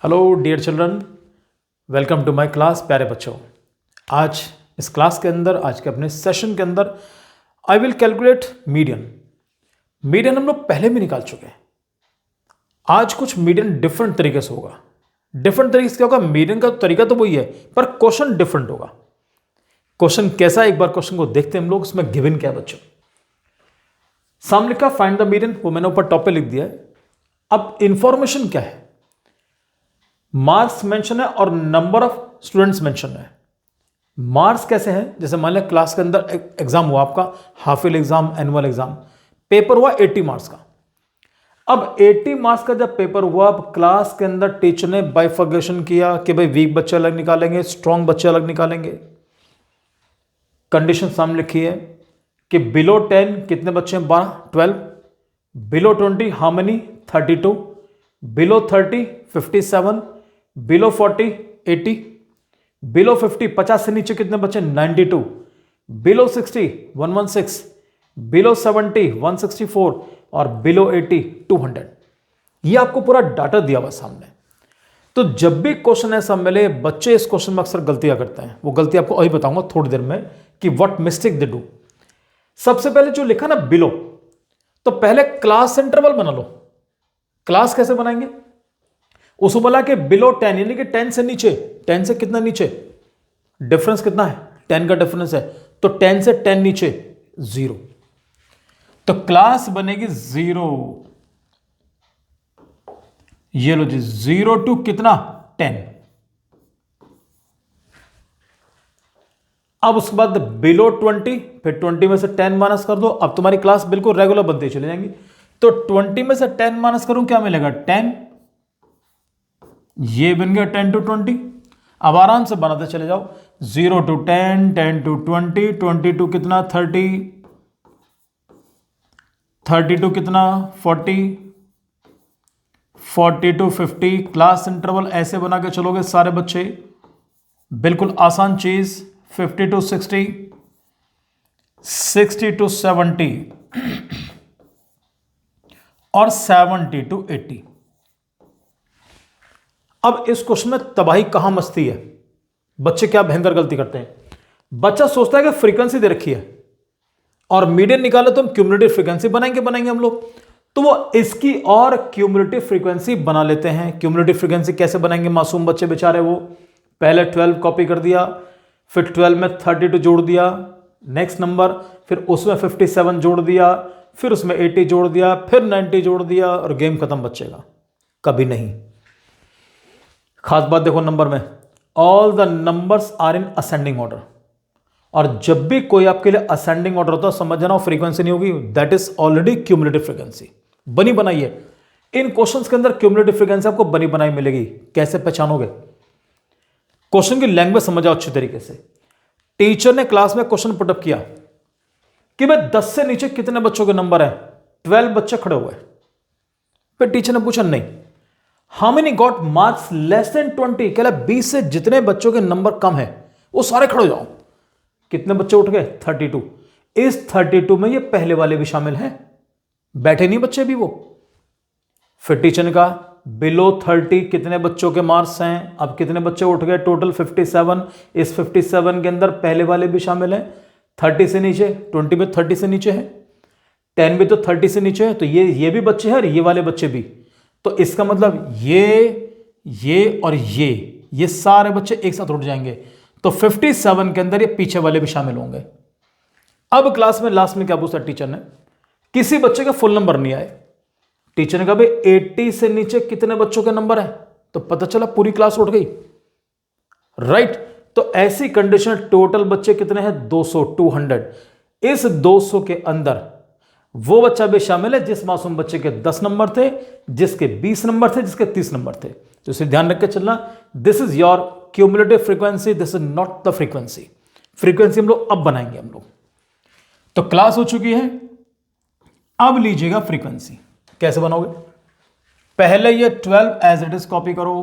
Hello dear children, welcome to my class. प्यारे बच्चों, आज इस क्लास के अंदर, आज के अपने सेशन के अंदर I will calculate median. Median हम लोग पहले भी निकाल चुके हैं। आज कुछ मीडियन डिफरेंट तरीके से होगा। डिफरेंट तरीके से क्या होगा? मीडियन का तरीका तो वही है, पर क्वेश्चन डिफरेंट होगा। क्वेश्चन कैसा है, एक बार क्वेश्चन को देखते हैं हम लोग। उसमें गिवन क्या है बच्चों? सामने लिखा फाइंड द मीडियन, वो मैंने ऊपर टॉप पे लिख दिया है। अब इंफॉर्मेशन क्या है? मार्क्स मेंशन है और नंबर ऑफ स्टूडेंट्स मेंशन है। मार्क्स कैसे हैं? जैसे मान लिया क्लास के अंदर एग्जाम हुआ आपका, half year exam, annual exam, paper हुआ 80 मार्क्स का। अब 80 मार्क्स का जब पेपर हुआ, अब क्लास के अंदर टीचर ने बाइफर्गेशन किया कि भाई वीक बच्चे अलग निकालेंगे, स्ट्रॉन्ग बच्चे अलग निकालेंगे। कंडीशन सामने लिखी है कि बिलो 10 कितने बच्चे हैं? 12। Below 20 how many? 32। Below 30 57। Below 40 80। Below 50 50 से नीचे कितने बच्चे? 92। बिलो 60 116। बिलो 70 164 और बिलो 80 200। ये आपको पूरा डाटा दिया हुआ सामने। तो जब भी क्वेश्चन ऐसा मिले, बच्चे इस क्वेश्चन में अक्सर गलतियां करते हैं। वो गलती आपको अभी बताऊंगा थोड़ी देर में कि व्हाट मिस्टेक दे डू। सबसे पहले जो लिखा ना बिलो, तो पहले क्लास इंटरवल बना लो। क्लास कैसे बनाएंगे? उसको बोला कि बिलो 10 यानी कि 10 से नीचे। 10 से कितना नीचे? डिफरेंस कितना है? 10 का डिफरेंस है, तो 10 से 10 नीचे 0। तो क्लास बनेगी 0। ये लो जी, 0 टू कितना? 10। अब उसके बाद बिलो 20, फिर 20 में से 10 माइनस कर दो। अब तुम्हारी क्लास बिल्कुल रेगुलर बनती चली जाएंगी। तो 20 में से 10 माइनस करूं, क्या मिलेगा? 10। ये बन गया 10 टू 20। अब आराम से बनाते चले जाओ। 0 टू 10, 10 टू 20, 20 टू कितना? 30, 30 टू कितना? 40, 40 टू 50। क्लास इंटरवल ऐसे बना के चलोगे सारे बच्चे, बिल्कुल आसान चीज। 50 टू 60, 60 टू 70 और 70 टू 80। अब इस क्वेश्चन में तबाही कहां मस्ती है? बच्चे क्या भयंकर गलती करते हैं। बच्चा सोचता है कि फ्रीक्वेंसी दे रखी है और मीडियन निकाले तो हम क्यूमुलेटिव फ्रीक्वेंसी बनाएंगे हम लोग। तो वो इसकी और क्यूमुलेटिव फ्रीक्वेंसी बना लेते हैं। क्यूमुलेटिव फ्रीक्वेंसी कैसे बनाएंगे? मासूम बच्चे बेचारे, वो पहले 12 कॉपी कर दिया, फिर 12 में 32 जोड़ दिया, नेक्स्ट नंबर, फिर उसमें 57 जोड़ दिया, फिर उसमें 80 जोड़ दिया, फिर 90 जोड़ दिया और गेम खत्म बच्चे का। कभी नहीं। खास बात देखो नंबर में, all the numbers are in ascending order. और जब भी कोई आपके लिए असेंडिंग ऑर्डर होता है, समझ जाना फ्रीक्वेंसी नहीं होगी, that is already cumulative frequency. बनी बनाई है। इन क्वेश्चंस के अंदर क्यूमुलेटिव फ्रीक्वेंसी आपको बनी बनाई मिलेगी। कैसे पहचानोगे? क्वेश्चन की लैंग्वेज समझ आओ अच्छी तरीके से। टीचर ने क्लास में क्वेश्चन पुटअप किया कि भाई 10 से नीचे कितने बच्चों के नंबर है? 12 बच्चे खड़े हुए। फिर टीचर ने पूछा नहीं, how many got marks less than 20? कहला 20 से जितने बच्चों के नंबर कम है वो सारे खड़े हो जाओ। कितने बच्चे उठ गए? 32। इस 32 में ये पहले वाले भी शामिल हैं, बैठे नहीं बच्चे भी वो। फिर टीचर ने कहा बिलो 30 कितने बच्चों के मार्क्स हैं? अब कितने बच्चे उठ गए? टोटल 57। इस 57 के अंदर पहले वाले भी शामिल हैं। 30 से नीचे, 20 में 30 से नीचे है, 10 भी तो 30 से नीचे है, तो ये भी बच्चे हैं और ये वाले बच्चे भी। तो इसका मतलब ये और ये सारे बच्चे एक साथ उठ जाएंगे। तो 57 के अंदर ये पीछे वाले भी शामिल होंगे। अब क्लास में लास्ट में क्या पूछा टीचर ने? किसी बच्चे का फुल नंबर नहीं आए। टीचर ने कहा भाई 80 से नीचे कितने बच्चों के नंबर है? तो पता चला पूरी क्लास उठ गई। राइट। तो ऐसी कंडीशन, टोटल बच्चे कितने हैं? 200, 200। इस 200 के अंदर वो बच्चा भी शामिल है जिस मासूम बच्चे के 10 नंबर थे, जिसके 20 नंबर थे, जिसके 30 नंबर थे। तो इसे ध्यान रख के चलना। This is your cumulative frequency, this is not the frequency. Frequency हम लोग अब बनाएंगे हम लोग। तो क्लास हो चुकी है, अब लीजिएगा फ्रीक्वेंसी। कैसे बनाओगे? पहले ये 12 एज इट इज कॉपी करो।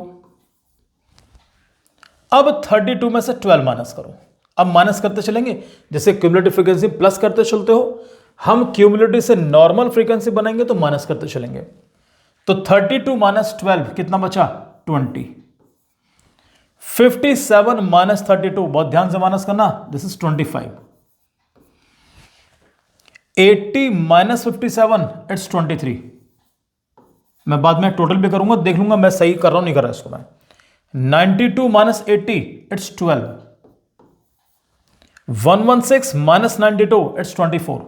अब 32 में से 12 माइनस करो। अब माइनस करते चलेंगे, जैसे क्यूमुलेटिव फ्रीक्वेंसी प्लस करते चलते हो, हम क्यूमुलेटिव से नॉर्मल फ्रीक्वेंसी बनाएंगे तो माइनस करते चलेंगे। तो 32 माइनस 12 कितना बचा? 20। 57 माइनस 32, बहुत ध्यान से माइनस करना, दिस इज 25। 80 minus 57, it's 23। मैं बाद में टोटल भी करूंगा, देख लूंगा मैं सही कर रहा हूं नहीं कर रहा इसको मैं। 92 minus 80, it's 12। 116 minus 92, it's 24।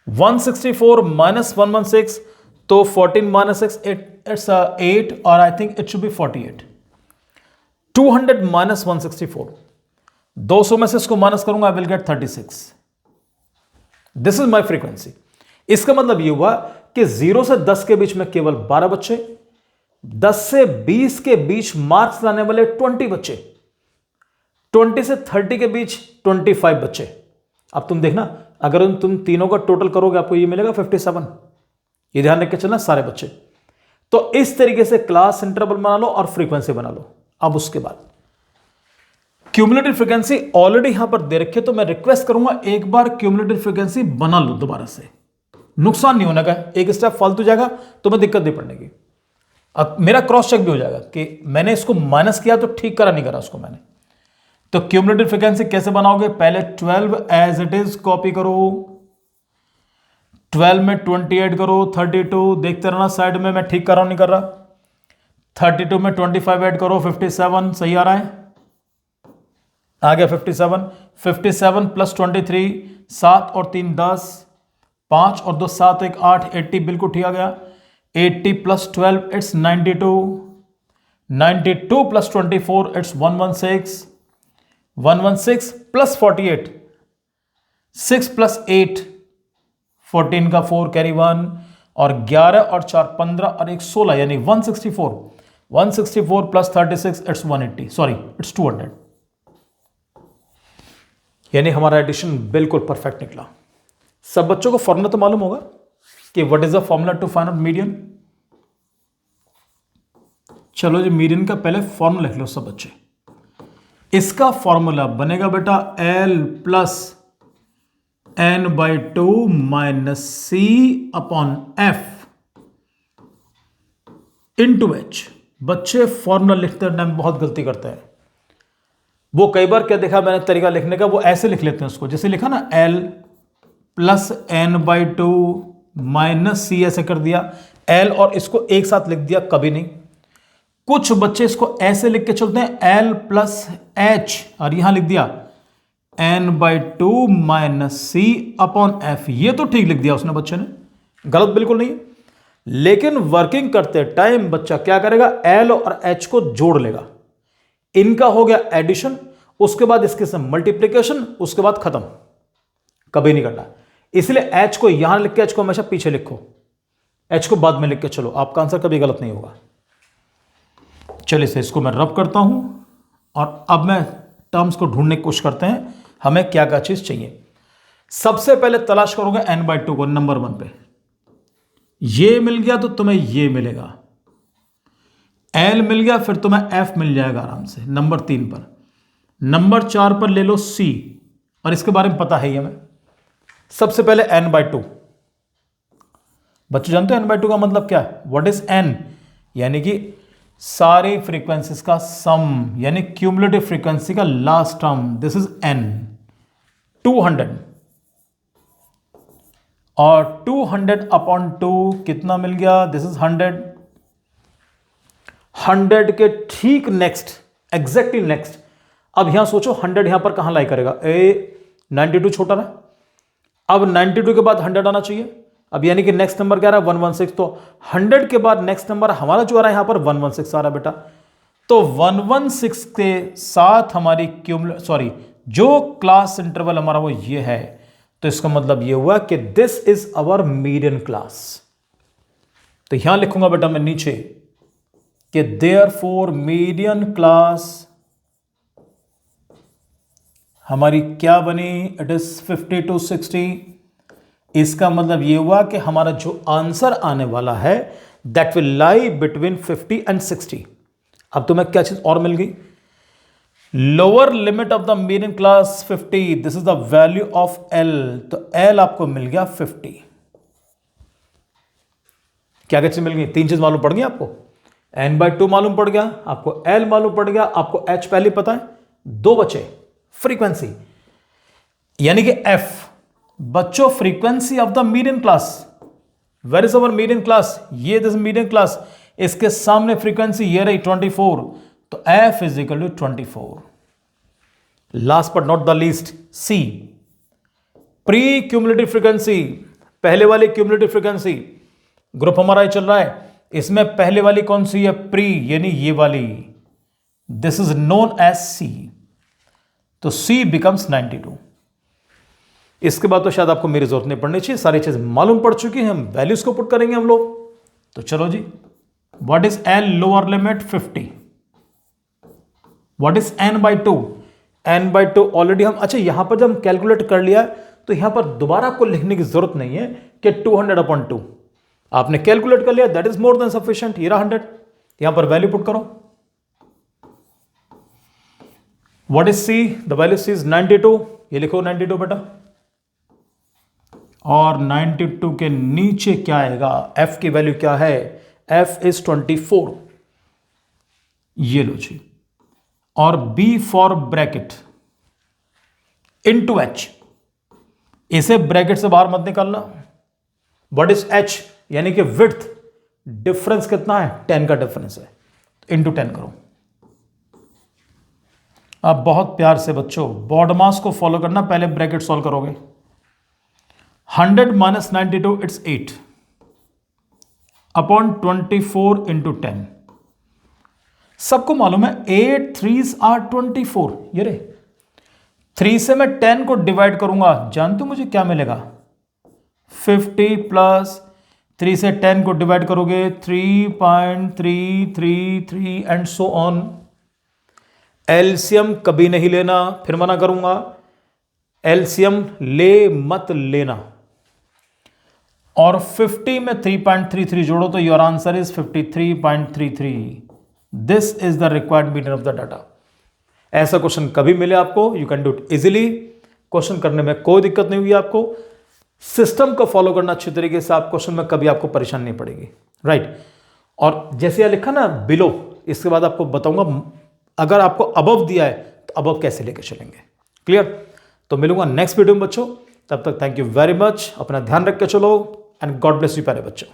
164 minus 116, तो 14 माइनस 6, इट्स 8, और I think it should be 48। 200 minus 164, 200 में से इसको माइनस करूंगा, I will get 36। This is my frequency. इसका मतलब यह हुआ कि 0 से 10 के बीच में केवल 12 बच्चे, 10 से 20 के बीच मार्क्स लाने वाले 20 बच्चे, 20 से 30 के बीच 25 बच्चे। अब तुम देखना, अगर तुम तीनों का टोटल करोगे आपको ये मिलेगा 57। ये ध्यान रख के चलना सारे बच्चे। तो इस तरीके से क्लास इंटरवल बना लो और फ्रीक्वेंसी बना लो। अब उसके बाद क्यूमुलेटिव फ्रीक्वेंसी ऑलरेडी यहां पर दे रखी है, तो मैं रिक्वेस्ट करूंगा एक बार क्यूमुलेटिव फ्रीक्वेंसी बना लो दोबारा से, नुकसान नहीं होने का। एक स्टेप फालतू जाएगा तो मैं दिक्कत नहीं पड़ने की। अब मेरा क्रॉस चेक भी हो जाएगा कि मैंने इसको माइनस किया तो ठीक करा नहीं करा उसको मैंने। तो क्यूमुलेटिव फ्रीक्वेंसी कैसे बनाओगे, पहले 12 एज इट इज कॉपी करो, 12 में 28 करो, 32 देखते रहना साइड में मैं ठीक कर रहा हूं नहीं कर रहा। 32 में 25 ऐड करो, 57 सही आ रहा है, आ गया 57। 57 प्लस 23, 7 और 3 10, 5 और 2 7, 1 8, 80 बिल्कुल ठीक आ गया। 80 plus 12, it's 92। 92 plus 24, it's 116। 116 plus 48, 6 plus 8, 14 का 4 कैरी 1, और 11 और 4 15 और 1 16, यानी 164। 164 प्लस 36, इट्स 180, सॉरी इट्स 200। यानी हमारा एडिशन बिल्कुल परफेक्ट निकला। सब बच्चों को फॉर्मूला तो मालूम होगा कि what is the formula to find out median. चलो जी, मीडियन का पहले फॉर्मूला लिख लो सब बच्चे। इसका फॉर्मूला बनेगा बेटा L plus n/2 minus C upon F into H। बच्चे फॉर्मूला लिखते टाइम बहुत गलती करते हैं। वो कई बार क्या देखा मैंने तरीका लिखने का, वो ऐसे लिख लेते हैं उसको, जैसे लिखा ना L plus n/2 minus C, ऐसे कर दिया। L और इसको एक साथ लिख दिया, कभी नहीं। कुछ बच्चे इसको ऐसे लिख के चलते हैं L प्लस H, और यहां लिख दिया n/2 minus C upon F। ये तो ठीक लिख दिया उसने बच्चे ने, गलत बिल्कुल नहीं। लेकिन वर्किंग करते टाइम बच्चा क्या करेगा, L और H को जोड़ लेगा। इनका हो गया एडिशन, उसके बाद इसके साथ मल्टीप्लीकेशन, उसके बाद खत्म। कभी नहीं करना। इसलिए H को यहां लिख के H को हमेशा पीछे लिखो, H को बाद में लिख के चलो, आपका आंसर कभी गलत नहीं होगा। चलिए से इसको मैं रब करता हूं, और अब मैं टर्म्स को ढूंढने की कोशिश करते हैं, हमें क्या क्या चीज चाहिए। सबसे पहले तलाश करोगे n/2 को, नंबर 1 पे। ये मिल गया तो तुम्हें ये मिलेगा, L मिल गया, फिर तुम्हें F मिल जाएगा आराम से नंबर 3 पर। नंबर 4 पर ले लो C, और इसके बारे में पता है ही हमें। सबसे पहले n/2। बच्चे जानते हैं n/2 का मतलब क्या है, व्हाट इज n, यानी कि सारी फ्रीक्वेंसीज का सम, यानी क्यूमुलेटिव फ्रीक्वेंसी का last term, this is n। 200, और 200 अपॉन 2 कितना मिल गया, दिस इज 100। 100 के ठीक नेक्स्ट, एग्जैक्टली नेक्स्ट। अब यहां सोचो 100 यहां पर कहां लाई करेगा, 92 छोटा ना, अब 92 के बाद 100 आना चाहिए। अब यानी कि नेक्स्ट नंबर क्या रहा है, 116। तो 100 के बाद नेक्स्ट नंबर हमारा जो आ रहा है यहां पर 116 आ रहा है बेटा। तो 116 के साथ हमारी जो क्लास इंटरवल हमारा वो ये है। तो इसका मतलब ये हुआ कि this is our median class. तो यहां लिखूंगा बेटा मैं नीचे कि देयरफॉर मीडियन क्लास हमारी क्या बनी, इट इज 50 to 60। इसका मतलब यह हुआ कि हमारा जो आंसर आने वाला है that will lie between 50 and 60। अब तुम्हें क्या चीज और मिल गई, lower limit of the median class 50, this is the value of L। तो L आपको मिल गया 50। क्या क्या चीज मिल गई, 3 चीज मालूम पड़ गई आपको। n/2 मालूम पड़ गया, आपको l मालूम पड़ गया, आपको h पहले पता है, दो बचे फ्रीक्वेंसी, यानी कि f। बच्चों frequency of the median class, where is our median class, ये दिस मीडियन क्लास, इसके सामने फ्रीक्वेंसी ये रही 24, तो f is equal to 24। Last but not the least, c pre cumulative frequency, पहले वाली क्यूमुलेटिव फ्रीक्वेंसी ग्रुप हमारा चल रहा है, इसमें पहले वाली कौन सी है, प्री, यानी ये वाली, this is known as c, तो c बिकम्स 92। इसके बाद तो शायद आपको मेरी जरूरत नहीं पड़नी चाहिए, सारी चीज मालूम पड़ चुकी है, हम वैल्यूज को पुट करेंगे हम लोग। तो चलो जी, what is l lower limit 50, what is n/2, n/2 already हम, अच्छा यहां पर जब हम कैलकुलेट कर लिया तो यहां पर दोबारा आपको लिखने की जरूरत नहीं है कि 200/2, आपने कैलकुलेट कर लिया, that is more than sufficient. ये रहा 100, यहां पर वैल्यू पुट करो। What is c, the value c is 92, ये लिखो 92 बेटा, और 92 के नीचे क्या आएगा, f की वैल्यू क्या है, f इज 24, ये लो जी, और b for bracket into h, इसे ब्रैकेट से बाहर मत निकालना। व्हाट इज h, यानी कि विड्थ, डिफरेंस कितना है, 10 का डिफरेंस है, इनटू 10 करो। आप बहुत प्यार से बच्चों बॉडमास को फॉलो करना, पहले ब्रैकेट सॉल्व करोगे। 100 माइनस 92 इट्स 8 अपॉन 24 इंटू 10। सबको मालूम है 8 3s आर 24, ये रे 3 से मैं 10 को डिवाइड करूंगा, जानते हो मुझे क्या मिलेगा, 50 प्लस 3 से 10 को डिवाइड करोगे 3.333 एंड सो ऑन। एलसीएम कभी नहीं लेना, फिर मना करूंगा, एलसीएम ले मत लेना। और 50 में 3.33 जोड़ो तो your answer is 53.33। This is the required median of the data. ऐसा क्वेश्चन कभी मिले आपको, you can do it easily, question करने में कोई दिक्कत नहीं हुई आपको, सिस्टम को फॉलो करना अच्छी तरीके से, आप क्वेश्चन में कभी आपको परेशानी नहीं पड़ेगी, राइट। और जैसे यह लिखा ना बिलो, इसके बाद आपको बताऊंगा अगर आपको अबव दिया है तो अबव कैसे लेके चलेंगे, क्लियर। तो मिलूंगा नेक्स्ट वीडियो में बच्चों, तब तक थैंक यू वेरी मच, अपना ध्यान रख के चलो एंड गॉड ब्लेस यू प्यारे बच्चों।